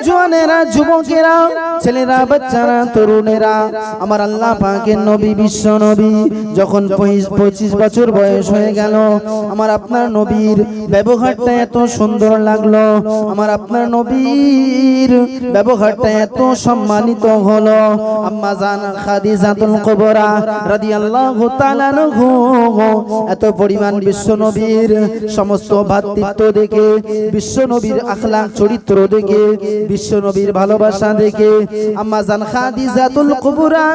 নওজোয়ানেরা, যুবকেরা, ছেলেরা, বাচ্চারা, তরুণেরা, আমার আল্লাহ পাকের নবী, বিশ্ব নবী যখন 25 বছর বয়স হয়ে গেল, আমার আপনার নবীর ব্যবহারটা এত সুন্দর লাগলো, আমার আপনার নবীর ব্যবহারটা এত সম্মানিত হলো। আম্মা জান খাদিজাতুল কুবরা রাদিয়াল্লাহু তাআলা আনহা এত পরিমাণ বিশ্ব নবীর সমস্ত ভ্রাতৃত্ব দেখে, বিশ্ব নবীর আখলাক চরিত্র দেখে, বিশ্ব নবীর ভালোবাসা দেখে আম্মা জান খাদিজাতুল কুবরা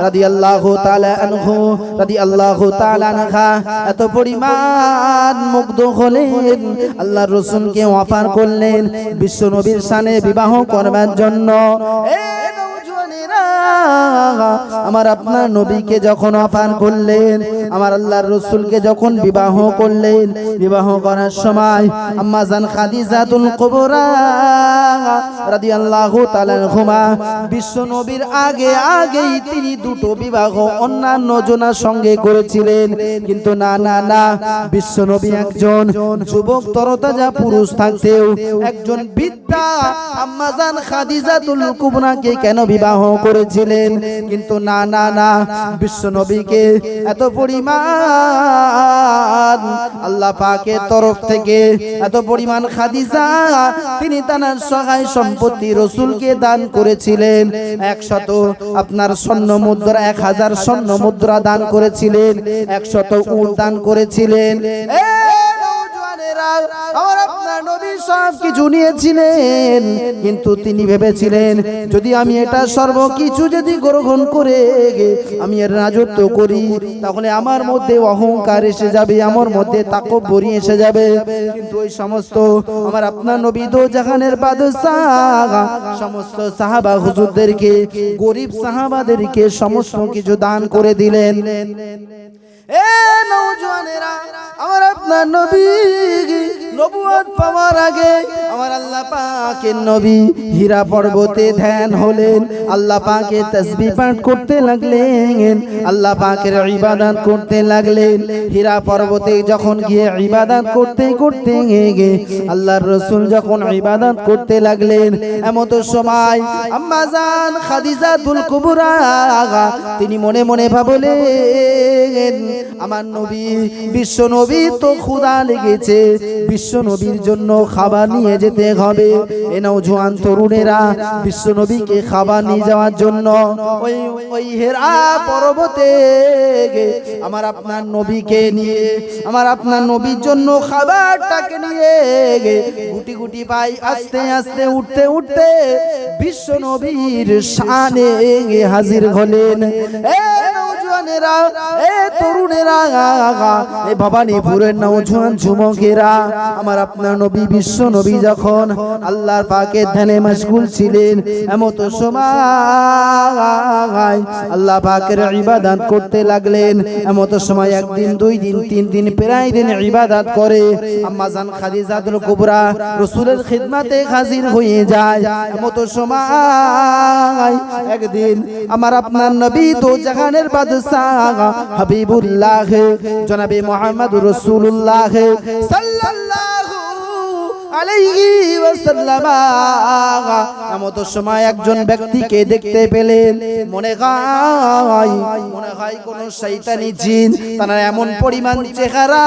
রাদিয়াল্লাহু তাআলা আনহা রাদিয়াল্লাহু তাআলা আনহা এত পরিমাণ মুগ্ধ হলেন, আল্লাহর রাসূলকে অফার করলেন বিশ্ব নবীর শানে বিবাহ করবার জন্য। আমার আপনার নবীকে যখন অফার করলেন, আমার আল্লাহর রাসূলকে যখন বিবাহ করলেন, বিবাহ করার সময় আম্মা জান খাদিজাতুল কুবরা রাদিয়াল্লাহু তাআলা আনহা বিশ্ব নবীর আগেই তিনি দুটো বিবাহ অন্যান্য জনের সঙ্গে করেছিলেন, কিন্তু না না না, বিশ্ব নবী একজন যুবক তরতাজা পুরুষ থাকতেও একজন বৃদ্ধা আম্মা জান খাদিজাতুল কুবরাকে কেন বিবাহ করেছিলেন? কিন্তু না না না, বিশ্ব নবীকে এত পরিমাণ আল্লাহ পাকের তরফ থেকে এত পরিমাণ খাদিজা তিনি তার সহায় সম্পত্তি রাসূলকে দান করেছিলেন। 100 আপনার স্বর্ণ মুদ্রা, 1000 স্বর্ণ মুদ্রা দান করেছিলেন, 100 উট দান করেছিলেন। আমার আপনার নবী সব কিছু নিয়েছিলেন, কিন্তু তিনি ভেবেছিলেন যদি আমি এটা সর্বকিছু যদি গ্রহণ করে আমি এর রাজত্ব করি, তাহলে আমার মধ্যে অহংকার এসে যাবে, আমার মধ্যে তাকব্বুরি এসে যাবে। কিন্তু ওই সমস্ত আমার আপনার নবী দো জাহানের বাদশাহ সমস্ত সাহাবা হুজুরদেরকে, গরিব সাহাবাদেরকে সমস্ত কিছু দান করে দিলেন। নওজোয়ানেরা, আমার আপনার নবী নবুয়ত পাওয়ার আগে আমার আল্লাহ পাকের নবী হীরা পর্বতে ধ্যান হলেন, আল্লাহ পাকের তাসবিহ পাঠ করতে লাগলেন, আল্লাহ পাকের ইবাদত করতে লাগলেন। হীরা পর্বতে যখন গিয়ে ইবাদত করতে করতে আল্লাহর রাসূল যখন ইবাদত করতে লাগলেন, এমত সময় আম্মা জান খাদিজাতুল কুবরা তিনি মনে মনে ভাবলেন আমার নবী, বিশ্ব নবী তো ক্ষুধা লেগেছে, বিশ্ব নবীর জন্য খাবার নিয়ে যেতে হবে। এ নওজোয়ান তরুণেরা বিশ্ব নবীকে খাবার নিয়ে যাওয়ার জন্য ওই হেরা পর্বতে আমার আপনার নবীকে নিয়ে, আমার আপনার নবীর জন্য খাবারটাকে নিয়ে গুটি গুটি পাই আস্তে আস্তে উঠতে উঠতে বিশ্ব নবীর শানে হাজির হলেন। তরুণেরা, ভবানীপুরের নওজোয়ান যুবকেরা, আমার আপনার নবী বিশ্ব নবী যখন আল্লাহর পাকের ধ্যানে মশগুল ছিলেন, এমত সময় আল্লাহ পাকের ইবাদত করতে লাগলেন। এমত সময় একদিন, 2 দিন, 3 দিন, প্রায় দিন ইবাদত করে আম্মা জান খাদিজাতুল কুবরা রাসূলের খিদমতে হাজির হয়ে যায়। এমত সময় একদিন আমার আপনার নবী দো জাহানের বাদশাহ হাবিবুল্লাহ জনাবে মুহাম্মদুর রাসূলুল্লাহ সাল্লাল্লাহু আলাইহি ওয়াসাল্লাম এমত সময় একজন ব্যক্তিকে দেখতে পেলেন। মনে হয় কোন শয়তানি জিন, তার এমন পরিমাণ চেহারা,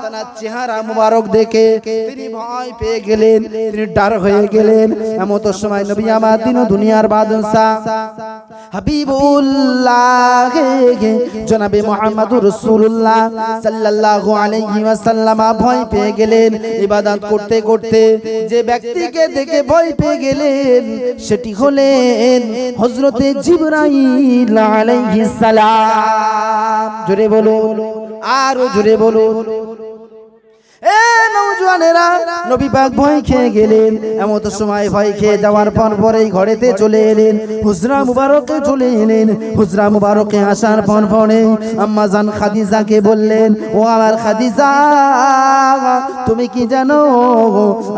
তার চেহারা মুবারক দেখে তিনি ভয় পেয়ে গেলেন, তিনি ডার হয়ে গেলেন। এমত সময় নবী আমার দিন দুনিয়ার বাদশা হাবিবুল্লাহ জনাবে মুহাম্মদুর রাসূলুল্লাহ সাল্লাল্লাহু আলাইহি ওয়াসাল্লাম ভয় পেয়ে গেলেন। ইবাদত করতে করতে যে ব্যক্তিকে দেখে ভয় পেয়ে গেলেন সেটি হলেন হযরতে জিবরাইল আলাইহিস সালাম। জোরে বলুন, আরো জোরে বলুন। নওজোয়ানেরা, নবী পাক ভয় খেয়ে গেলেন। এমত সময় ভয় খেয়ে যাওয়ার পরেই ঘরেতে চলে এলেন, হুজরা মুবারকে চলে এলেন। হুজরা মুবারকে আসার পরে আম্মা জান খাদিজাকে বললেন, ও আমার খাদিজা, তুমি কি জানো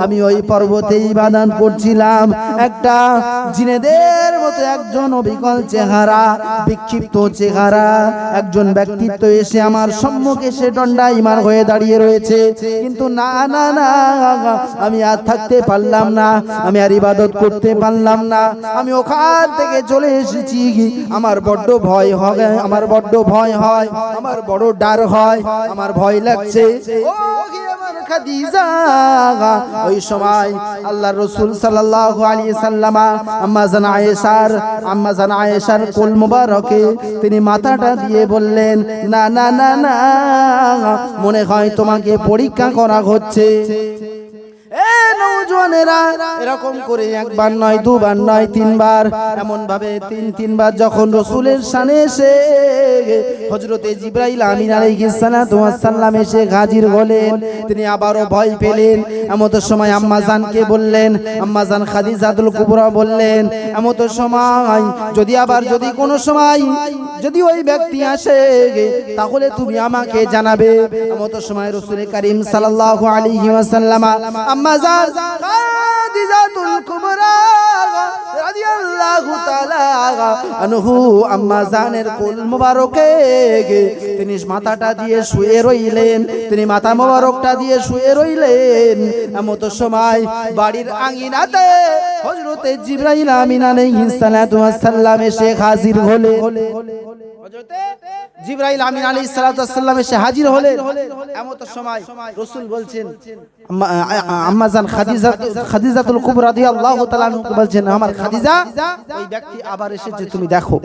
আমি ওই পর্বতে ইবাদত করছিলাম, একটা জিনেদের মতো একজন অবিকল চেহারা, বিক্ষিপ্ত চেহারা একজন ব্যক্তিত্ব এসে আমার সম্মুখে সে দণ্ডায়মান হয়ে দাঁড়িয়ে রয়েছে। কিন্তু না না না, আমি আর থাকতে পারলাম না, আমি আর ইবাদত করতে পারলাম না, আমি ওখান থেকে চলে এসেছি। আমার বড্ড ভয় হয়, আমার বড্ড ভয় হয়, আমার বড় ডর হয়, আমার ভয় লাগছে। ও আমার খাদিজা, ওই সময় আল্লাহর রাসূল সাল্লাল্লাহু আলাইহি সাল্লাম আম্মা জান আয়েশার কোল মুবারকে তিনি মাথাটা দিয়ে বললেন, না না না না, মনে হয় তোমাকে পরীক্ষা করা হচ্ছে। নওজওয়ানেরা এরকম করে একবার নয়, দুবার নয়, তিনবার, এমন ভাবে তিনবার যখন রাসূলের শানে এসে হযরতে জিবরাইল আমিন আলাইহিস সালাতু ওয়াস সালাম এসে হাজির হলেন, তিনি আবারও ভয় পেলেন। এমত সময় আম্মা জানকে বললেন, আম্মা জান খাদিজাতুল কুবরা বললেন, এমত সময় যদি কোনো সময় যদি ওই ব্যক্তি আসে তাহলে তুমি আমাকে জানাবে। এমত সময় রাসূল করিম সাল্লাল্লাহু আলাইহি ওয়াসাল্লাম আম্মা জান খাদিজাতুল কুবরা রাদিয়াল্লাহু তাআলা আনহু আম্মা জানের কোল মুবারকে তিনি মাথাটা দিয়ে শুয়ে রইলেন, তিনি মাথা মুবারকটা দিয়ে শুয়ে রইলেন। এমত সময় বাড়ির আঙ্গিনাতে হযরতে জিবরাইল আমিন আলাইহিস সালাতু ওয়াস সালাম এসে হাজির হলেন। হযরতে জিবরাইল আমিন আলাইহিস সালাতু ওয়াস সালাম এসে হাজির হলেন। এমত সময় রাসূল বলছেন, আম্মা জান খাদিজাতুল কুবরা রাদিয়াল্লাহু তাআলা বলছেন, আমার খাদিজা, ওই ব্যক্তি আবার এসেছে, তুমি দেখো।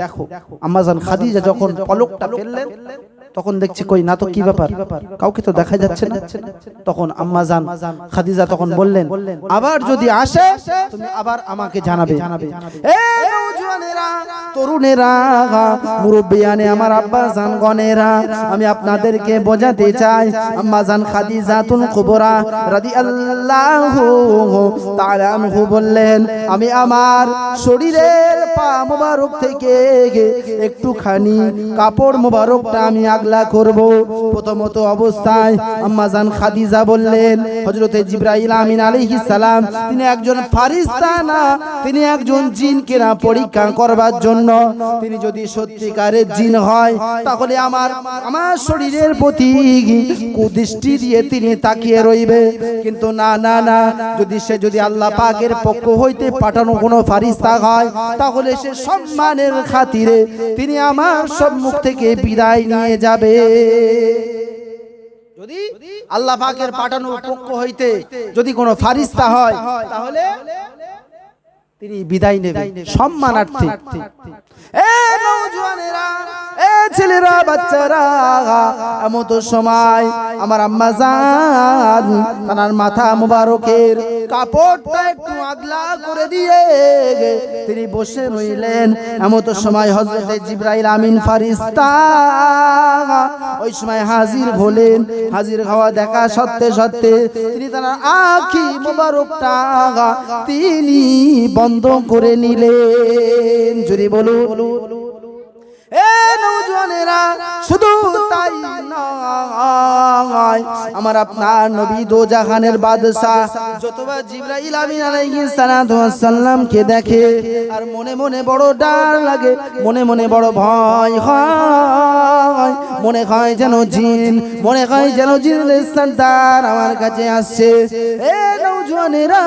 আম্মা জান খাদিজা যখন পলকটা ফেললেন তখন দেখছি কই না তো, কি ব্যাপার, কাউকে তো দেখা যাচ্ছে না। তখন আম্মা জান খাদিজা তখন বললেন, আবার যদি আসে তুমি আবার আমাকে জানাবে। এই নওজওয়ানেরা, তরুণেরা, মুরব্বিয়ানে আমার আব্বা জান গনেরা, আমি আপনাদেরকে বোঝাতে চাই, আম্মা জান খাদিজাতুল কুবরা রাদিয়াল্লাহু তাআলা আনহু বললেন, আমি আমার শরীরের পা মোবারক থেকে একটুখানি কাপড় মোবারকটা আমি আগলা করব। প্রথমত অবস্থায় আম্মা জান খাদিজা বললেন, হযরতে জিবরাইল আমিন আলাইহিস সালাম তিনি একজন ফারিস্তা না, তিনি একজন জিনকে না পরীক্ষা করবার জন্য। তিনি যদি সত্যিকারের জিন হয় তাহলে আমার শরীরের প্রতি কুদৃষ্টি দিয়ে তিনি তাকিয়ে রইবে। কিন্তু না না না, যদি আল্লাহ পাকের পক্ষ হইতে পাঠানো কোনো ফারিস্তা হয় তাহলে সে সম্মানের খাতিরে তিনি আমার সম্মুখ থেকে বিদায় নিয়ে যাবে। যদি আল্লাহ পাকের পাঠানো পক্ষ হইতে যদি কোনো ফারিস্তা হয় তাহলে তিনি বিদায় নেবেন সম্মানার্থে। এ নওজওয়ানেরা, এ ছেলেরা, বাচ্চারা, এমত সময় আমার আম্মা জান তার মাথা মুবারকের কাপড়টা একটু আগলা করে দিয়ে তিনি বসে রইলেন। এমত সময় হযরতে জিবরাইল আমিন ফারিস্তা ওই সময় হাজির হলেন। হাজির হওয়া দেখা সত্ত্বে তিনি তার আঁখি মুবারকটা তিনি বন্ধ করে নিলেন। যদি বলুন, এ নওজওয়ানেরা, শুধু তাই নয়, আমার আপনার নবী দো জাহানের বাদশা যতবার জিবরাইল আমিন আলাইহিস সালাতু ওয়াস সালামকে দেখে আর মনে মনে বড় ডর লাগে, মনে মনে বড় ভয় হয়, মনে হয় যেন জিনের সর্দার আমার কাছে আসছে। এ নওজওয়ানেরা,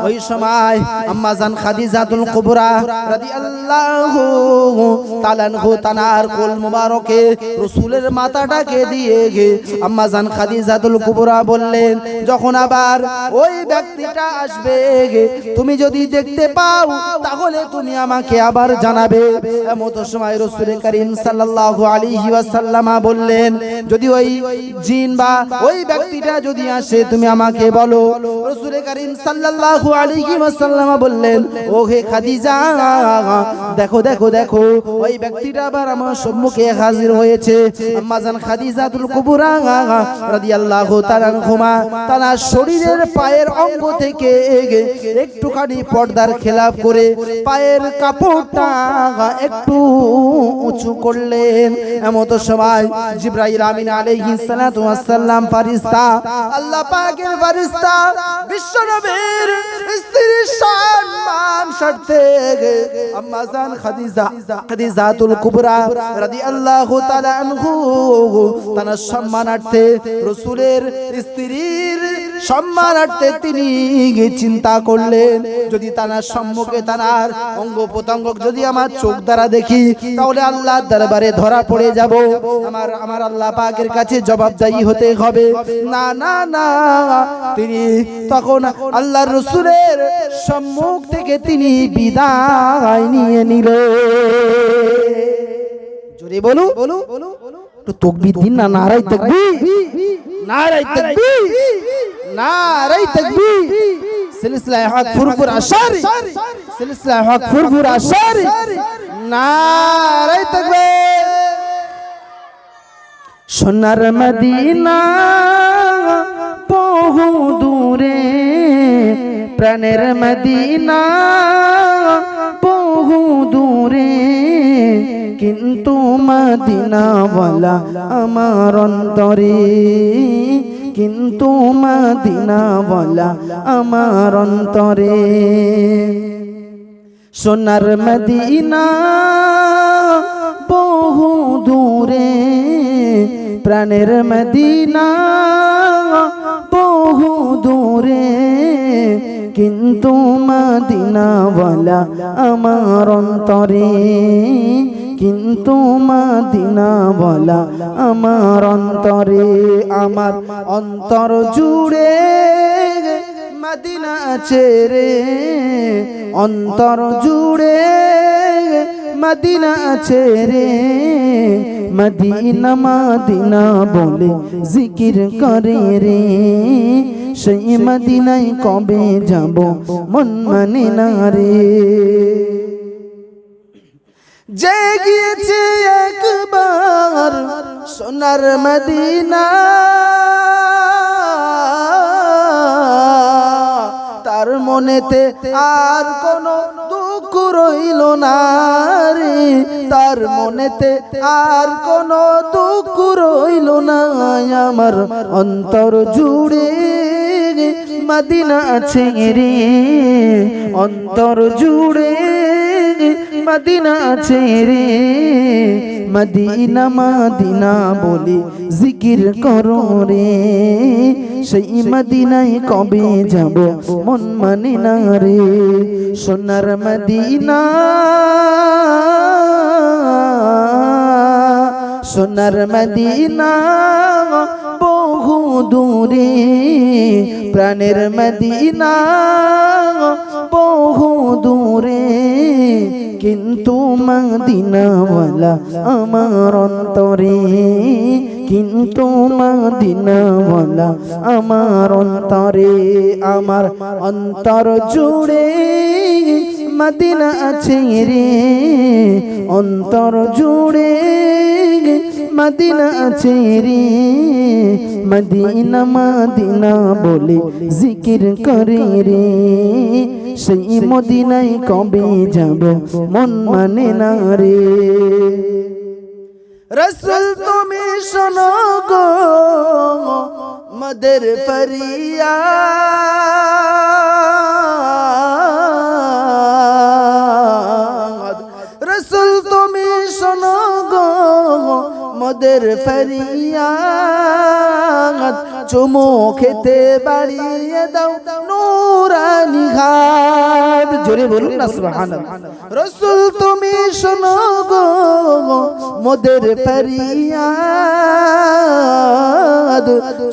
ওই সময় আম্মা জান খাদিজাতুল কুবরা রাদিয়াল্লাহু তাআলা আনহা তানার কোল মুবারকে রাসূলের মাথাটাকে দিয়ে আম্মা জান খাদিজাতুল কুবরা বললেন, যখন আবার ওই ব্যক্তিটা আসবে তুমি যদি দেখতে পাও তাহলে তুমি আমাকে আবার জানাবে। এমত সময় রাসূল করিম সাল্লাল্লাহু আলাইহি ওয়াসাল্লাম বললেন, যদি ওই জিন বা ওই ব্যক্তিটা যদি আসে তুমি আমাকে বলো। রাসূল করিম সাল্লাল্লাহু আলাইহি ওয়াসাল্লাম বললেন, ও হে খাদিজা, দেখো দেখো দেখো, ওই ব্যক্তিটা আবার আমার সম্মুখে হাজির হয়েছে। আম্মা জান খাদিজাতুল কুবরা রাদিয়াল্লাহু তাআলা আনহা তার শরীরের পায়ের অঙ্গ থেকে একটুখানি পর্দার খেলাপ করে পায়ের কাপড়টা একটু উঁচু করলেন। এমত সময় জিবরাইল আমিন আলাইহিস সালাতু ওয়াস সালাম ফারিস্তা, আল্লাহ পাকের ফারিস্তা, বিশ্বনবীর স্ত্রীর সম্মান স্বার্থে আম্মা জান খাদিজাতুল কুবরা রাদিয়াল্লাহু তাআলা আনহু তার সম্মানার্থে রাসূলের স্ত্রীর সম্মানার্থে তিনি চিন্তা করলেন, যদি তার সম্মুখে তার অঙ্গ প্রত্যঙ্গ যদি আমার চোখ দ্বারা দেখি তাহলে আল্লাহর দরবারে ধরা পড়ে যাব, আমার আল্লাহ পাকের কাছে জবাবদাহি হতে হবে। না না না, তিনি তখন আল্লাহর রাসূলের সম্মুখ থেকে তিনি বিদায় নিয়ে নিলেন। জোরে বলু, তো তাকবীর দিন না, নারায়ে তাকবীর, নারায়ে তাকবীর, নারায়ে তাকবীর। সিলসিলায়ে হক ফুরফুর আশারি, সিলসিলায়ে হক ফুরফুর আশারি, নারায়ে তাকবীর। সোনার মদিনা বহু দূরে, প্রাণের মদিনা বহু দূরে, কিন্তু মদিনাওয়ালা আমার অন্তরে, কিন্তু মদিনাওয়ালা আমার অন্তরে। সোনার মদিনা বহু দূরে, প্রাণের মদিনা বহু দূরে, কিন্তু মদিনাওয়ালা আমার অন্তরে, কিন্তু মদিনাওয়ালা আমার অন্তরে। আমার অন্তর জুড়ে মদিনা আছে রে, অন্তর জুড়ে মদিনা আছে রে, মদিনা মদিনা বলে জিকির করে রে, সেই মদিনায় কবে যাব মন মানে না রে। যে গিয়েছে একবার সোনার মদিনা, তার মনেতে আর কোনো দুঃখ রইল না রে, তার মনেতে আর কোনো দুঃখ রইল না। আমার অন্তর জুড়ে মদিনা আছে রে, অন্তর জুড়ে মদিনা আছে রে, মদিনা মদিনা বলে জিকির করো রে, সেই মদিনায় কবে যাব মন মানে না রে। সোনার মদিনা, সোনার মদিনা বহু দূরে, প্রাণের মদিনা বহু দূরে, কিন্তু মদিনাওয়ালা আমার অন্তরে, কিন্তু মদিনাওয়ালা আমার অন্তরে। আমার অন্তর জুড়ে মদিনা আছে রে, অন্তর জুড়ে মদিনা আছে রে, মদিনা মদিনা বলে জিকির করে রে, সেই মদিনায় কবে যাব মন মানে না রে। রাসূল তুমি শোনো গো মদের ফরিয়াদ, রাসূল তুমি শোনো গো মদের ফরিয়াদ, চুমো খেতে বাড়িয়ে দাও নূরানি ঘাট। জোরে বলুন না সুবহানাল্লাহ। রাসূল তুমি শোনো গো মোদের ফরিয়াদ,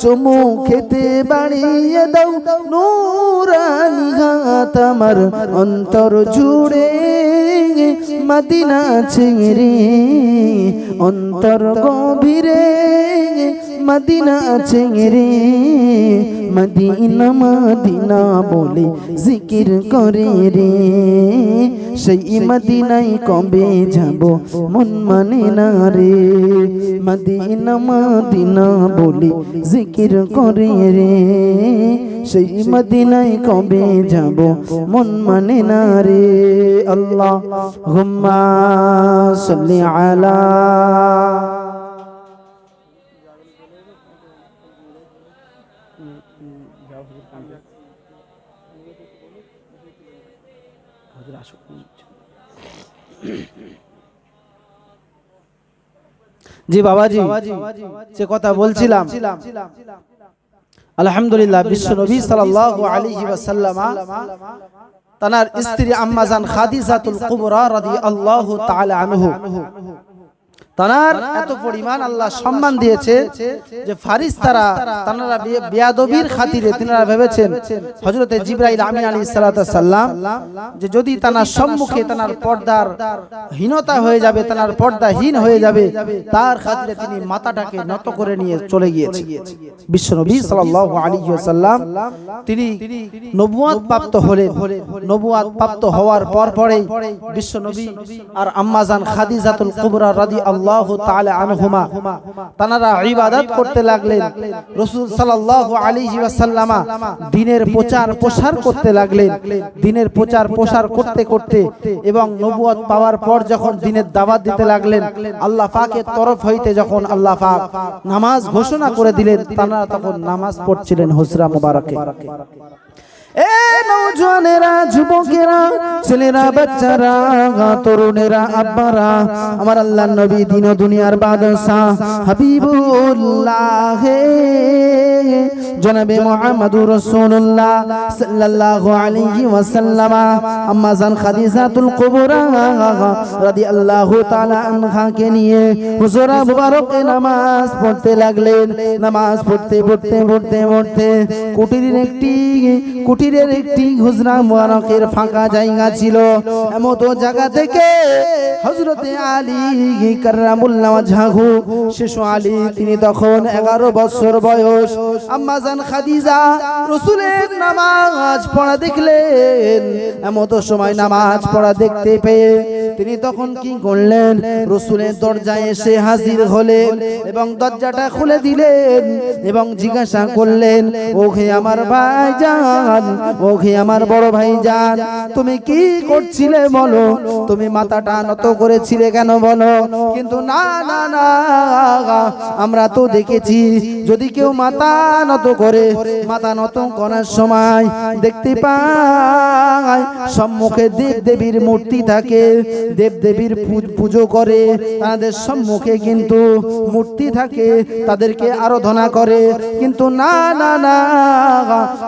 চুমো খেতে বাড়িয়ে দাও নূরানি ঘাট। আমার অন্তর জুড়ে মদিনা আছে রে, অন্তর গভীরে মদিনা আছে রে, মদিনা মদিনা বলে জিকির করে রে, সেই মদিনায় কবে যাব মন মানে না রে। মদিনা মদিনা বলে জিকির করে রে, সেই মদিনায় কবে যাব মন মানে না রে। আল্লাহুম্মা সাল্লি আলা জি বাবাজি, যে কথা বলছিলাম, আলহামদুলিল্লাহ বিশ্ব নবী সাল্লাল্লাহু আলাইহি ওয়াসাল্লাম তানার স্ত্রী আম্মাজান খাদিজাতুল কুবরা রাদিয়াল্লাহু তাআলা আনহু, তানার এত পরিমাণ আল্লাহ সম্মান দিয়েছে যে ফারিস্তারা তানারা বেয়াদবির খাতিরে তিনারা ভেবেছেন হযরতে জিবরাইল আমিন আলাইহিস সালাতু সাল্লাম যে যদি তানার সম্মুখে তানার পর্দার হীনতা হয়ে যাবে, তানার পর্দাহীন হয়ে যাবে, তার খাতিরে তিনি মাথাটাকে নত করে নিয়ে চলে গিয়েছেন। বিশ্বনবী সাল্লাল্লাহু আলাইহি ওয়াসাল্লাম তিনি নবুয়ত প্রাপ্ত হলেন। নবুয়ত প্রাপ্ত হওয়ার পরেই বিশ্বনবী আর আম্মাজান খাদিজাতুল কুবরা রাদিয়াল্লাহু তাআলা আনহুমা তানারা ইবাদত করতে লাগলেন। রাসূল সাল্লাল্লাহু আলাইহি ওয়াসাল্লাম দ্বীনের প্রচার প্রসার করতে লাগলেন। দ্বীনের প্রচার প্রসার করতে করতে এবং নবুয়ত পাওয়ার পর যখন দ্বীনের দাওয়াত দিতে লাগলেন, আল্লাহ পাকের তরফ হইতে যখন আল্লাহ পাক নামাজ ঘোষণা করে দিলেন, তানারা তখন নামাজ পড়ছিলেন হুজরা মুবারকে। এ নওজওয়ানেরা, যুবকেরা, ছেলেরা, বাচ্চারা, তরুণেরা, আব্বারা, আমার আল্লাহর নবী দিন ও দুনিয়ার বাদশাহ হাবিবুল্লাহ জনাবে মুহাম্মদুর রাসূলুল্লাহ সাল্লাল্লাহু আলাইহি ওয়াসাল্লাম আম্মাজান খাদিজাতুল কুবরা রাদিয়াল্লাহু তাআলা আনহাকে নিয়ে হুজুরা মুবারকে নামাজ পড়তে লাগলেন। নামাজ পড়তে পড়তে পড়তে পড়তে কুটিরের একটি হুজরা মুবারকের ফাঁকা জায়গা ছিল। এমতো জায়গা থেকে হযরতে আলী কাররামুল্লাহ ওয়াজহাহু, শিশু আলী, তিনি তখন 11 বছর বয়স। আম্মাজান খাদিজা রাসূলের নামাজ পড়া দেখলেন। এমতো সময় নামাজ পড়া দেখতে পেয়ে তিনি তখন কি করলেন, রাসূলের দরজায় এসে হাজির হলেন এবং দরজাটা খুলে দিলেন এবং জিজ্ঞাসা করলেন, ও হে আমার ভাইজান, ও হে আমার বড় ভাইজান, তুমি কি করছিলে বলো? তুমি মাথাটা নত করেছিলে কেন বলো? কিন্তু না না না, আমরা তো দেখেছি যদি কেউ মাথা নত করে, মাথা নত করার সময় দেখতে পায় সম্মুখে দেব দেবীর মূর্তি থাকে, দেব দেবীর পুজো করে, তাদের সম্মুখে কিন্তু মূর্তি থাকে, তাদেরকে আরাধনা করে। কিন্তু না না না,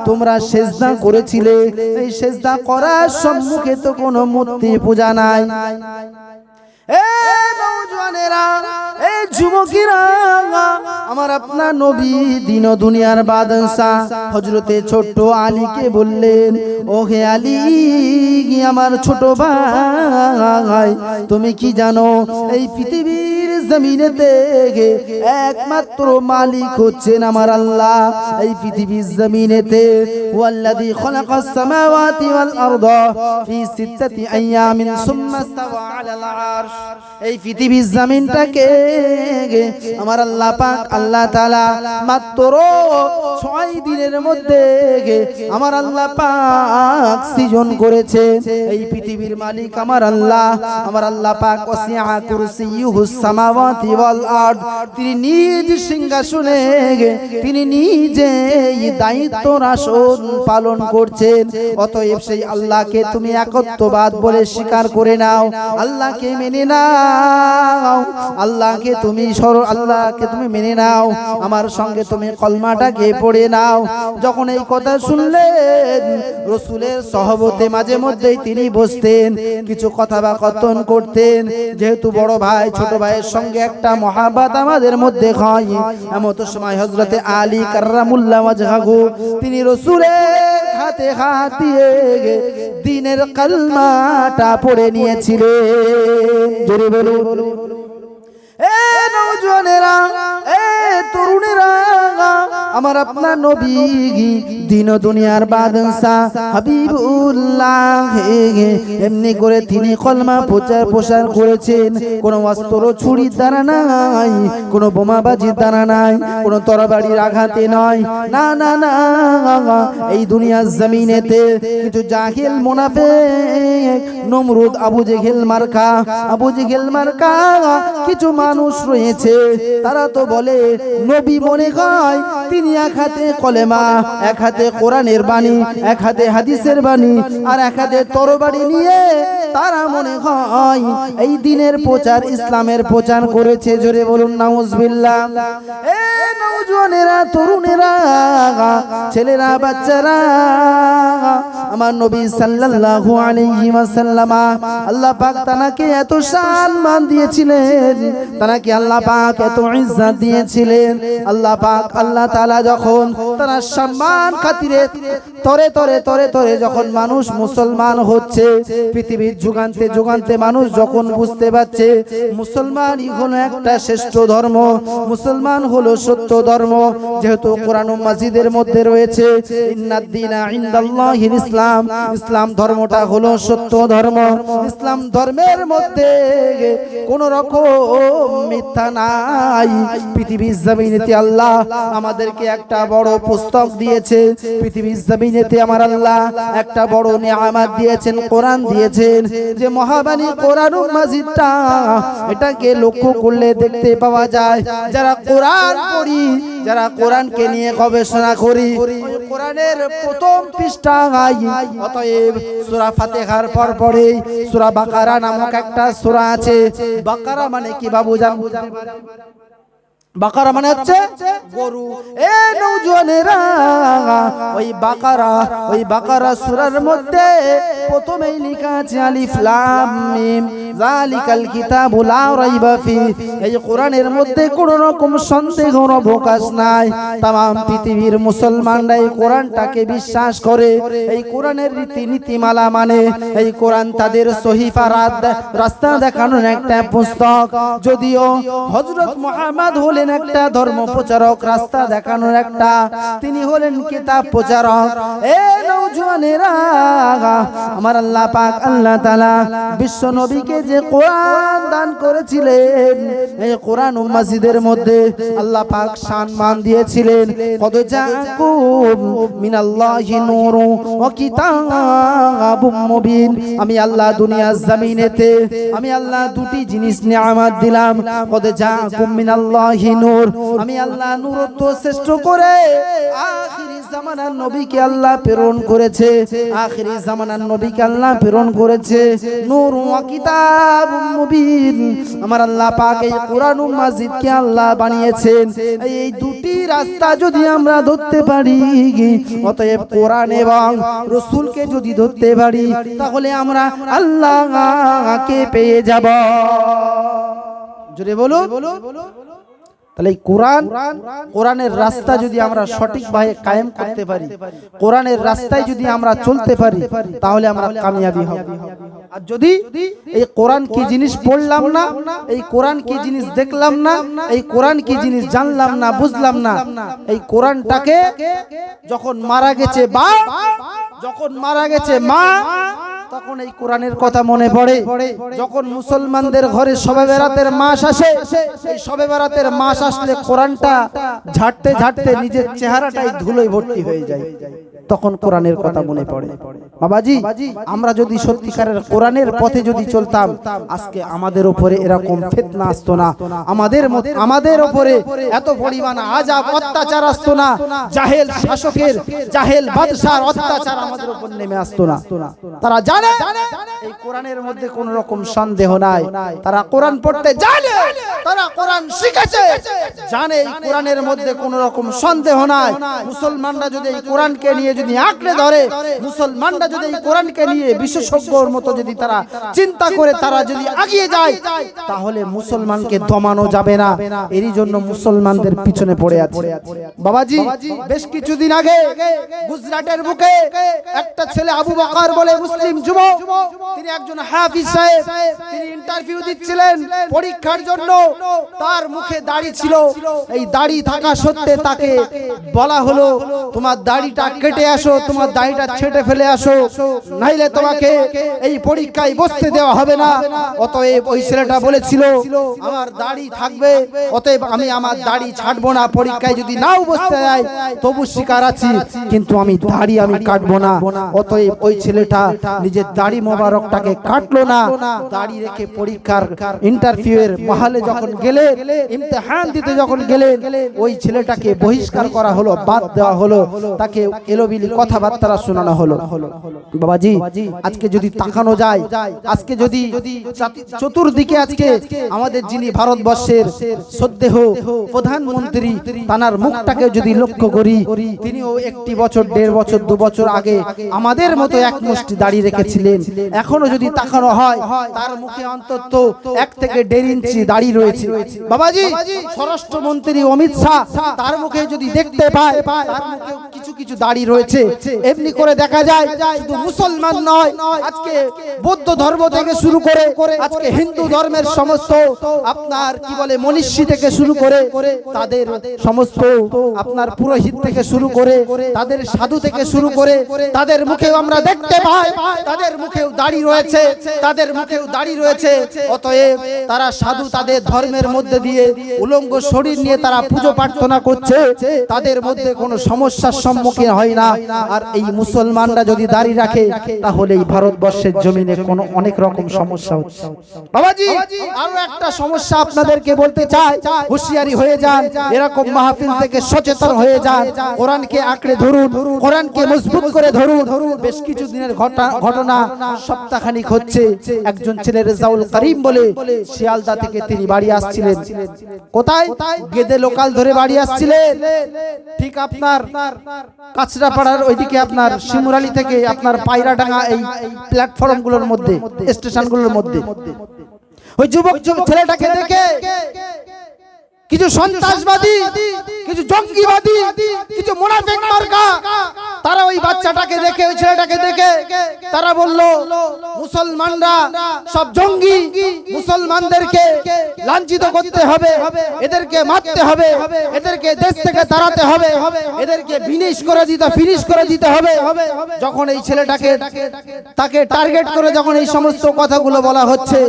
তোমরা সেজদা করেছিলে, এই সেজদা করার সম্মুখে তো কোনো মূর্তি পূজা নাই। এ নওজওয়ানেরা, এ যুবকেরা, আমার আপনার নবী দিন ও দুনিয়ার বাদশাহ হযরতে ছোট আলীকে বললেন, ও হে আলী, আমার ছোট ভাই, তুমি কি জানো এই পৃথিবীর জমিনেতে একমাত্র মালিক হচ্ছেন আমার আল্লাহ। এই পৃথিবীর জমিনেতে ওয়াল্লাযী খালাকাস সামাওয়াতি ওয়াল আরদা ফি সিত্তাতি আইয়ামিন সুম্মা ইসতাওয়া আলাল আরশ, এই পৃথিবীর জমিনটাকে আমার আল্লাহ পাক আল্লাহ তাআলা মাত্র 6 দিনের মধ্যে আমার আল্লাহ পাক সৃজন করেছে। এই পৃথিবীর মালিক আমার আল্লাহ, আমার আল্লাহ পাক ওয়াসিআ কুরসিয়ুহুস সামাওয়াতি ওয়াল আরদ, তিনি নিজ সিংহাসনে তিনি নিজেই দায়িত্ব আসন পালন করছেন। অতএব সেই আল্লাহকে তুমি একত্ববাদ বলে স্বীকার করে নাও, আল্লাহকে মেনে নাও, আল্লাহকে তুমি মেনে নাও, আমার সঙ্গে তুমি কলমাটাকে পড়ে নাও। যখন এই কথা শুনলেন, রাসূলের সহবতে মাঝে মধ্যেই তিনি বসতেন, কিছু কথা বা কথন করতেন। যেহেতু বড় ভাই ছোট ভাইয়ের সঙ্গে একটা মহাব্বত আমাদের মধ্যে হয়, এমত সময় হযরতে আলী কাররামুল্লাহ ওয়াজহাহু তিনি রাসূলের হাতে হাত দিয়ে দ্বীনের কালমাটা পড়ে নিয়েছিলেন। জোরে বলুন। এ নওজওয়ানেরা, এ তরুণেরা, আমার আপনার নবী দিন ও দুনিয়ার বাদশাহ হাবিবুল্লাহ এমনি করে তিনি কলমা প্রচার করেছেন। কোনো অস্ত্র ছুরির দ্বারা নাই, কোনো বোমাবাজির দ্বারা নাই, কোনো তরবারির আঘাতে নয়, না না না, এই দুনিয়ার জমিনেতে কিছু জাহিল মুনাফিক, নমরুদ, আবু জেহেল মার্কা কিছু মানুষ রয়েছে তারা তো বলে নবী মনে হয় তিনি এক হাতে কলেমা, এক হাতে কোরআনের বাণী, এক হাতে হাদিসের বাণী আর এক হাতে তরবারি নিয়ে তারা মনে হয় এই দিনের প্রচার, ইসলামের প্রচার করেছে। জোরে বলুন নাউজুবিল্লাহ। এ নওজওয়ানেরা, তরুণেরা, ছেলেরা, বাচ্চারা, আমার নবী সাল্লাল্লাহু আলাইহি ওয়াসাল্লাম আল্লাহ পাক তানাকে এত সম্মান দিয়েছিলেন, তানাকে আল্লাহ পাক এত ইজ্জত দিয়েছিলেন। আল্লাহ পাক আল্লাহ তাআলা যখন তার সম্মান খাতিরে তরে তরে তরে তরে যখন মানুষ মুসলমান হচ্ছে, পৃথিবীর যুগান্তে যুগান্তে মানুষ যখন বুঝতে পারছে মুসলমানই হলো একটা শ্রেষ্ঠ ধর্ম, মুসলমান হলো সত্য ধর্ম, যেহেতু কোরআন ও মাজিদের মধ্যে রয়েছে ইন্নাদ দীনা ইনদাল্লাহিল ইসলাম, ইসলাম ধর্মটা হলো সত্য ধর্ম। ইসলাম ধর্মের মধ্যে কোন রকম মিথ্যা নাই। পৃথিবীর জমিনেতে আল্লাহ আমাদেরকে একটা বড় পুস্তক দিয়েছে, পৃথিবীর জমিনেতে আমার আল্লাহ একটা বড় নিয়ামত দিয়েছেন, কোরআন দিয়েছেন। যে মহাবাণী কোরআন ও মাজিদটা, এটাকে লক্ষ্য করলে দেখতে পাওয়া যায় যারা কোরআন পড়ি, যারা কোরআনকে নিয়ে গবেষণা করি, কোরআনের প্রথম পৃষ্ঠা অতএব সূরা ফাতিহার পর পরে সূরা বাকারা নামক একটা সূরা আছে। বাকারা মানে কি বাবু জান? বাকারা মানে হচ্ছে গরু। এ নওজওয়ানেরা, ওই বাকারা সূরার মধ্যে প্রথমেই লেখা আছে আলিফ লাম মিম যালিকাল কিতাবু লা রাইবা ফি। এই কোরআনের মধ্যে কোনো রকম সন্দেহের অবকাশ নাই। तमाम পৃথিবীর মুসলমানরা এই কোরআনটাকে বিশ্বাস করে, এই কোরআনের রীতিনীতিমালা মানে। এই কোরআন তাদের সহিফা, রাস্তা দেখানোর একটা পুস্তক। যদিও হযরত মুহাম্মদ হলেন একটা ধর্ম প্রচারক, রাস্তা দেখানোর একটা, তিনি হলেন কিতাব প্রচারক। এ নওজওয়ানেরা, আমার আল্লাহ পাক আল্লাহ তাআলা বিশ্ব নবীকে যে কোরআন দান করেছিলেন, এই কোরআন ও মাজিদের মধ্যে আল্লাহ পাক সম্মান দিয়েছিলেন। কদ জাকুম মিনাল্লাহি নূরু ওয়া কিতাবুম মুবিন। আমি আল্লাহ দুনিয়ার জমিনেতে আমি আল্লাহ দুটি জিনিস নিয়ামত দিলাম। কদ জাকুম মিনাল্লাহি নূর, আমি আল্লাহ নূরত্ব শ্রেষ্ঠ করে আখিরি জামানার নবীকে আল্লাহ প্রেরণ করেছে, আখিরি জামানার নবীকে আল্লাহ প্রেরণ করেছে। নূর ওয়া কিতাবুম মুবিন, আমার আল্লাহ পাক এই কোরআন ও মাজিদকে আল্লাহ বানিয়েছেন। এই দুটি রাস্তা যদি আমরা ধরতে পারি, অতএব কোরআন এবং রাসূলকে যদি ধরতে পারি, তাহলে আমরা আল্লাহকে পেয়ে যাব। জোরে বলো। তাহলে এই কোরআনের রাস্তা যদি আমরা সঠিকভাবে কায়েম করতে পারি, কোরআনের রাস্তায় যদি আমরা চলতে পারি, তাহলে আমরা কামিয়াবি হব। আর যদি এই কোরআন কি জিনিস পড়লাম না, এই কোরআন কি জিনিস দেখলাম না, এই কোরআন কি জিনিস জানলাম না, বুঝলাম না, এই কোরআনটাকে যখন মারা গেছে যখন মারা গেছে মা, তখন এই কোরআনের কথা মনে পড়ে। যখন মুসলমানদের ঘরে শবে বেরাতের মাস আসে, এই শবে বেরাতের মাস আসলে কোরআনটা ঝাড়তে ঝাড়তে নিজের চেহারাটাই ধুলোয় ভর্তি হয়ে যায়, তখন কোরআনের কথা মনে পড়ে। বাবাজি, আমরা যদি সত্যিকারের কোরআনের পথে যদি চলতাম, আজকে আমাদের উপরে এরকম ফিতনা আসতো না, আমাদের উপরে এত পরিমাণ আযাব অত্যাচার আসতো না, জাহেল শাসকের, জাহেল বাদশার অত্যাচার আমাদের উপর নেমে আসতো না। তারা জানে এই কোরআনের মধ্যে কোনো রকম সন্দেহ নাই, তারা কোরআন পড়তে জানে, তারা কোরআন শিখেছে, জানে এই কোরআনের মধ্যে কোনো রকম সন্দেহ নাই। মুসলমানরা যদি এই কোরআনকে নিয়ে যদি আঁকড়ে ধরে, মুসলমানরা যদি এই কোরআনকে নিয়ে বিশেষজ্ঞর মতো যদি তারা চিন্তা করে, তারা যদি এগিয়ে যায়, তাহলে মুসলমানকে দমানো যাবে না। এরই জন্য মুসলমানদের পিছনে পড়ে আছে। বাবাজি, বেশ কিছুদিন আগে গুজরাটের বুকে একটা ছেলে আবু বকর বলে মুসলিম যুবক, তিনি একজন হাফিজ সাহেব, তিনি ইন্টারভিউ দিচ্ছিলেন পরীক্ষার জন্য। তার মুখে দাড়ি ছিল, এই দাড়ি থাকা সত্ত্বে তাকে বলা হলো তোমার দাড়িটা কেটে বেঁকে আসো, তোমার দাড়িটা ছেঁটে ফেলে আসো, নাইলে তোমাকে এই পরীক্ষায় বসতে দেওয়া হবে না। অতএব ওই ছেলেটা বলেছিল আমার দাড়ি থাকবে, অতএব আমি আমার দাড়ি ছাড়বো না, পরীক্ষায় যদি নাও বসতে যায় তবু স্বীকার আছি, কিন্তু আমি দাড়ি আমি কাটবো না। অতএব ওই ছেলেটা নিজের দাড়ি মোবারকটাকে কাটলো না, দাড়ি রেখে পরীক্ষার ইন্টারভিউ এর মহলে যখন গেলে, ইমতিহান দিতে যখন গেলেন, ওই ছেলেটাকে বহিষ্কার করা হলো, বাদ দেওয়া হলো, তাকে এলোবিলি কথাবার্তা শোনানো হলো। বাবাজি, আজকে যদি তাকানো যায়, আজকে যদি চতুর্দিকে আজকে আমাদের যিনি ভারতবর্ষের শ্রদ্ধেয় প্রধানমন্ত্রী, তানার মুখটাকে যদি লক্ষ্য করি, তিনিও একটি বছর, 1.5 বছর, 2 বছর আগে আমাদের মতো এক মুষ্টি দাড়ি রেখেছিলেন। এখনো যদি তাকানো হয়, তার মুখে অন্তত 1 থেকে 1.5 ইঞ্চি দাড়ি রয়েছে। বাবাজি, স্বরাষ্ট্রমন্ত্রী অমিত শাহ, তার মুখে যদি দেখতে পায়, তার মুখে কিছু কিছু দাড়ি রয়েছে। এমনি করে দেখা যায় শুধু মুসলমান নয়, আজকে বৌদ্ধ ধর্ম থেকে শুরু করে আজকে হিন্দু ধর্মের সমস্ত আপনার কি বলে মনীষী থেকে শুরু করে, তাদের সমস্ত আপনার পুরোহিত থেকে শুরু করে, তাদের সাধু থেকে শুরু করে, তাদের মুখেও আমরা দেখতে পাই, তাদের মুখেও দাড়ি রয়েছে, তাদের মুখেও দাড়ি রয়েছে। অতএব তারা সাধু, তাদের ধর্মের মধ্যে দিয়ে উলঙ্গ শরীর নিয়ে তারা পুজো প্রার্থনা করছে, তাদের মধ্যে কোনো সমস্যার সম্মুখীন হয় না। আর এই মুসলমানরা যদি দাড়ি রাখে, তাহলে এই ভারতবর্ষের জমিনে কোনো অনেক রকম সমস্যা হচ্ছে। বাবাজি, আরো একটা সমস্যা আপনাদেরকে বলতে চাই, হুঁশিয়ারি হয়ে যান, এরকম মাহফিল থেকে সচেতন হয়ে যান, কোরআনকে আঁকড়ে ধরুন, কোরআনকে মজবুত করে ধরুন। বেশ কিছু দিনের ঘটনা, সপ্তাহখানিক হচ্ছে, একজন ছেলে রেজাউল করিম বলে শিয়ালদা থেকে তিনি বাড়ি আসছিলেন। কোথায়? গেদে লোকাল ধরে বাড়ি আসছিলেন, ঠিক আপনার কাছড়াপাড়ার ওইদিকে, আপনার শিমুরালি থেকে আপনার পায়রাডাঙ্গা, এই প্ল্যাটফর্ম গুলোর মধ্যে, স্টেশন গুলোর মধ্যে ওই যুবক ছেলেটাকে দেখে কিছু সন্ত্রাসবাদী, কিছু জঙ্গিবাদী, কিছু মুনাফিক মার্কা, তারা ওই বাচ্চাটাকে দেখে, ওই ছেলেটাকে দেখে তারা বলল মুসলমানরা সব জঙ্গি, মুসলমানদেরকে লাঞ্ছিত করতে হবে, এদেরকে মারতে হবে, এদেরকে দেশ থেকে তাড়াতে হবে, এদেরকে ফিনিশ করে দিতে হবে। যখন এই ছেলেটাকে তাকে টার্গেট করে যখন এই সমস্ত কথাগুলো বলা হচ্ছে,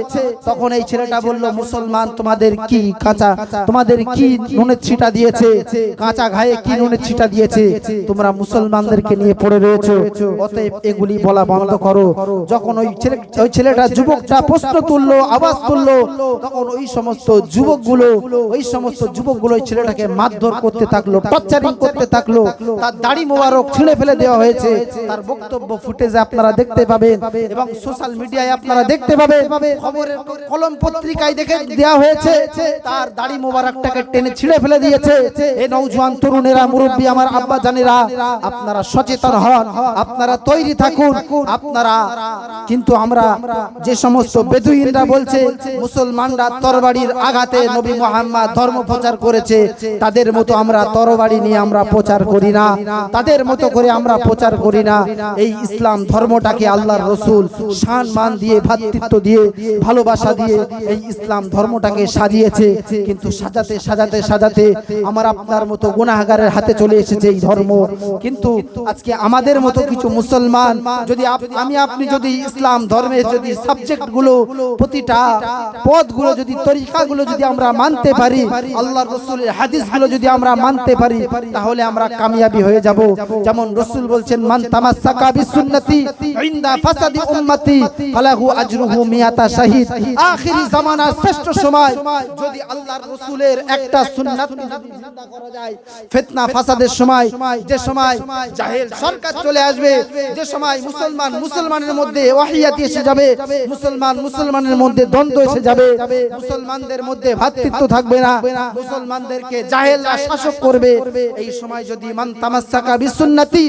তখন এই ছেলেটা বলল মুসলমান তোমাদের কি কাঁচা, তোমাদের কি নুনের ছিটা দিয়েছে, কাঁচা ঘায়ে কি নুনের ছিটা দিয়েছে, তোমরা মুসলমানদেরকে নিয়ে পড়ে রয়েছো, অতএব এগুলি বলা বন্ধ করো। যখন ওই ছেলেটা যুবকটা প্রশ্ন তুললো, আওয়াজ তুললো, তখন ওই সমস্ত যুবকগুলো ওই ছেলেটাকে মারধর করতে থাকলো, টর্চারিং করতে থাকলো, তার দাড়ি মোবারক ছিঁড়ে ফেলে দেওয়া হয়েছে। তার বক্তব্য ফুটেজে আপনারা দেখতে পাবেন এবং সোশ্যাল মিডিয়ায় আপনারা দেখতে পাবেন, খবরের কলম পত্রিকায় দেখে দেওয়া হয়েছে, তার দাড়ি মোবারকটাকে টেনে ছিঁড়ে ফেলে দিয়েছে। এই নওজোয়ান তরুণেরা, মুরব্বী আমার আব্বা জানেরা, আপনারা সচেতন হন, আপনারা তৈরি থাকুন, আপনারা কিন্তু আমরা যে সমস্ত বেদুইনরা বলছে মুসলমানরা তরবারির আঘাতে নবী মুহাম্মদ ধর্ম প্রচার করেছে, তাদের মতো আমরা তরবারি নিয়ে আমরা প্রচার করি না, তাদের মতো করে আমরা প্রচার করি না। এই ইসলাম ধর্মটাকে আল্লাহর রাসূল সম্মান দিয়ে, ভ্রাতৃত্ব দিয়ে, ভালোবাসা দিয়ে এই ইসলাম ধর্মটাকে সাজিয়েছে, কিন্তু সাজাতে সাজাতে সাজাতে আমার আপনার মতো গুনাহগারের হাতে চলে এসেছে এই ধর্ম। কিন্তু আজকে আমাদের মতো কিছু মুসলমান যদি আপনি যদি ইসলাম ধর্মের যদি সাবজেক্টগুলো, প্রতিটা পদগুলো যদি, তরিকাগুলো যদি আমরা মানতে পারি, আল্লাহর রাসূলের হাদিসগুলো যদি আমরা মানতে পারি, তাহলে আমরা কামিয়াবি হয়ে যাব। যেমন রাসূল বলছেন মান তামাসসাকা বিসুন্নতি ইনদা ফাসাদি উম্মতি ফালাহু আজরুহু মিয়াতা শাহীদ। আখিরি জামানার শ্রেষ্ঠ সময় যদি আল্লাহর রাসূলের একটা সুন্নাত যদি জিন্দা করা যায়, ফিতনা ফাসাদের সময়, যে সময় জাহেল সরকার চলে আসবে, যে সময় মুসলমানের মধ্যে ওয়াহিয়াত এসে যাবে, মুসলমানের মধ্যে দ্বন্দ্ব এসে যাবে, মুসলমানদের মধ্যে ভ্রাতৃত্ব থাকবে না, মুসলমানদেরকে জাহেলরা শাসক করবে, এই সময় যদি মান তামাসসাকা বিসুন্নতি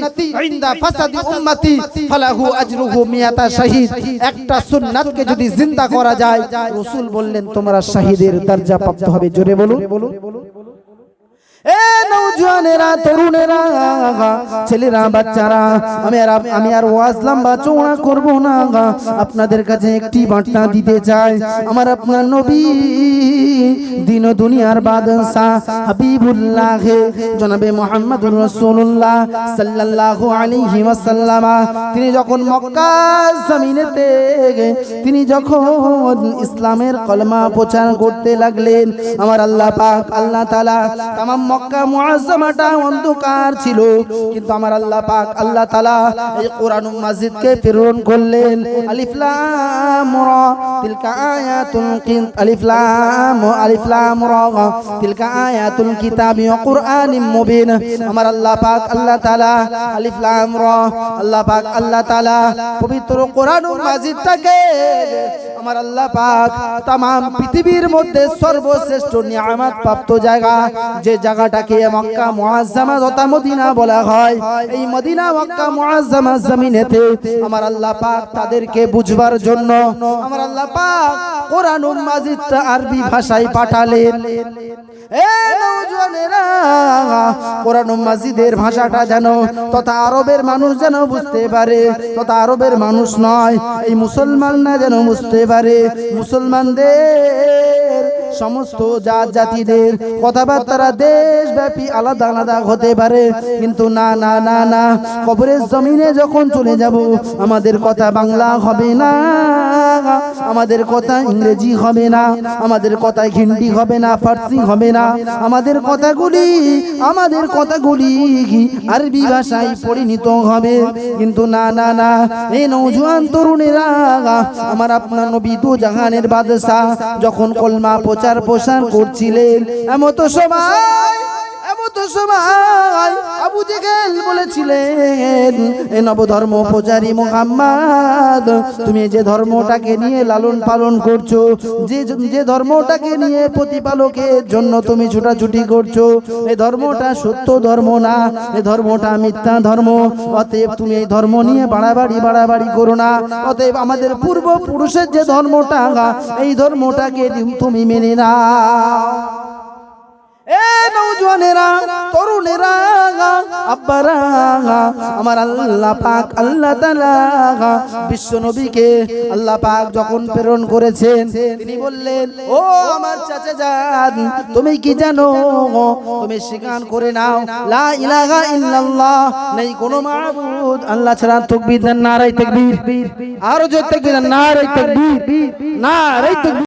ইনদা ফাসাদি উম্মতি ফালাহু আজরুহু মিয়াতা শাহীদ, একটা সুন্নাতকে যদি জিন্দা করা যায়, রাসূল বললেন তোমরা শাহীদের দরজা প্রাপ্ত হবে। জোরে বলুন। এ নওজওয়ানেরা, তরুণেরা, ছেলেরা, বাচ্চারা, আমি আর ওয়াজ লম্বা চওড়া করব না। আপনাদের কাছে একটি বার্তা দিতে চাই। আমার আপনার নবী দিন ও দুনিয়ার বাদশা হাবিবুল্লাহ জনাবে মুহাম্মদুর রাসূলুল্লাহ সাল্লাল্লাহু আলাইহি ওয়াসাল্লাম তিনি যখন মক্কা জমিনেতে তিনি যখন ইসলামের কলমা প্রচার করতে লাগলেন, আমার আল্লাহ পাক আল্লাহ তাআলা तमाम মক্কা মুআজ্জামাটা অন্ধকার ছিল, কিন্তু আমার আল্লাহ পাক আল্লাহ তাআলা এই কোরআনুল মাজিদকে প্রেরণ করলেন। আলিফ লাম রা তিলকা আয়াতুল আলিফ লাম রা তিলকা আয়াতুল কিতাবি ওয়া কুরআনিম মুবিন। আমার আল্লাহ পাক আল্লাহ তাআলা আলিফ লাম রা, আল্লাহ পাক আল্লাহ তাআলা পবিত্র কোরআনুল মাজিদটাকে আমার আল্লাহ পাক तमाम পৃথিবীর মধ্যে সর্বশ্রেষ্ঠ নিয়ামত প্রাপ্ত জায়গা, যে জায়গাটাকে মক্কা মুআজ্জামা তথা মদিনা বলা হয়, এই মদিনা মক্কা মুআজ্জামা জমিনেতে আমার আল্লাহ পাক তাদেরকে বুঝবার জন্য আমার আল্লাহ পাক কোরআনুল মাজিদটা আরবি ভাষায় পাঠালেন। এ নওজওয়ানেরা, কোরআনুল মাজিদের ভাষাটা যেন তথা আরবের মানুষ যেন বুঝতে পারে, তথা আরবের মানুষ নয় এই মুসলমানরা যেন বুঝতে পারে, মুসলমানদের সমস্ত জাত জাতিদের কথাবার্তা দেশব্যাপী আলাদা আলাদা হতে পারে, কিন্তু না না না না, কবরের জমিনে যখন চলে যাব আমাদের কথা বাংলা হবে না, আমাদের কথা ইংরেজি হবে না, আমাদের কথা হিন্দি হবে না, ফার্সি হবে না, আমাদের কথাগুলি আরবি ভাষায় পরিণত হবে। কিন্তু না না না, এই নওজওয়ান তরুণেরা, আমার আপনার নবী দু জাহানের বাদশা যখন কলমা প্রচার করছিলেন, এমত সময় আবু জেহেল বলেছিলেন, এ নবধর্ম প্রচারী মুহাম্মদ, তুমি যে ধর্মটাকে নিয়ে লালন পালন করছো, যে ধর্মটাকে নিয়ে প্রতিপালকের জন্য তুমি ছুটাছুটি করছো, এই ধর্মটা সত্য ধর্ম না, এই ধর্মটা মিথ্যা ধর্ম। অতএব তুমি এই ধর্ম নিয়ে বাড়াবাড়ি করো না। অতএব আমাদের পূর্বপুরুষের যে ধর্মটা, এই ধর্মটাকে তুমি মেনে নাও। এ নওজওয়ানেরা, তরুণেরা, আব্বারা, আমার আল্লাহ পাক আল্লাহ তাআলা বিশ্ব নবীকে আল্লাহ পাক যখন প্রেরণ করেছেন, তিনি বললেন, ও আমার চাচা জান, তুমি কি জানো, তুমি স্বীকার করে নাও লা ইলাহা ইল্লাল্লাহ, নেই কোনো মাবুদ আল্লাহ ছাড়া। তাকবীর দেন, নারায়ে তাকবীর, আরো জোরে তাকবীর, নারায়ে তাকবীর, নারায়ে তাকবীর।